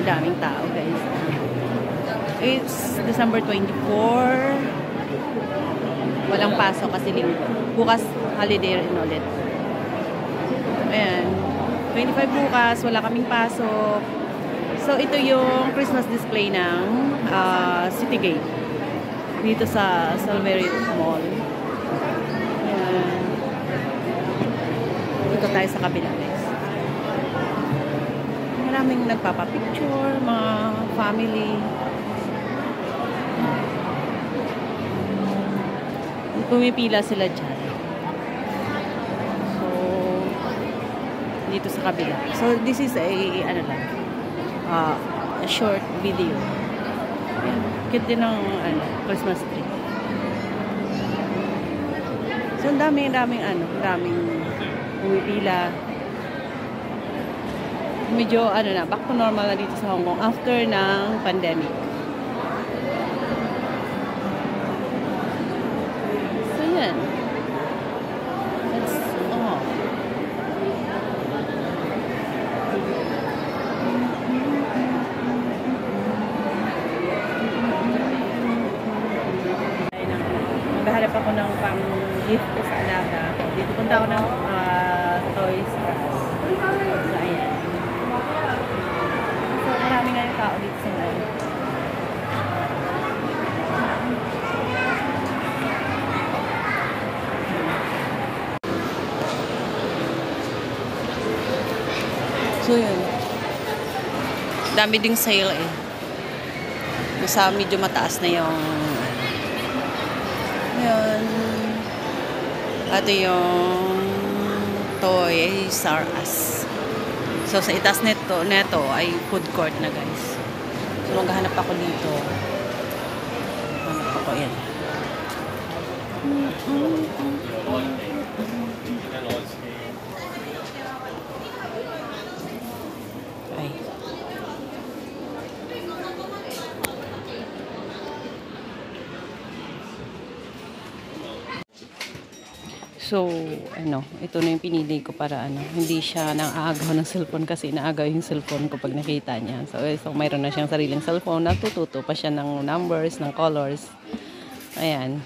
daming tao, guys. It's December 24. Walang pasok kasi linggo. Bukas, holiday rin ulit. Ayan. 25 bukas, wala kaming pasok. So, ito yung Christmas display ng Citygate. Dito sa Salverio Mall. Ayan. Dito tayo sa kabila, guys. Maraming nagpapapicture, mga family. Pumipila sila dyan. So, dito sa kabila. So, this is a, a short video. Ayan. Cute din ng Christmas tree. So, daming pumipila. Medyo, back to normal na dito sa Hong Kong after ng pandemic. So, yan. That's all. Maghahanap ako ng pang-gift ko sa alaga. Dito punta ako ng Toys R Us. So, ayan. So, marami nga yung tao dito sa live. So, yun. Dami ding sale eh. Nasa medyo mataas na yung yun. Ito yung Toys R Us. So, sa itaas neto ay food court na, guys. So, maghahanap ako dito. Hanap ako, yan. Ay. So, ito na yung pinili ko para hindi siya nang aagaw ng cellphone kasi naagaw yung cellphone ko pag nakita niya. So mayroon na siyang sariling cellphone, natututo pa siya ng numbers, ng colors. Ayan.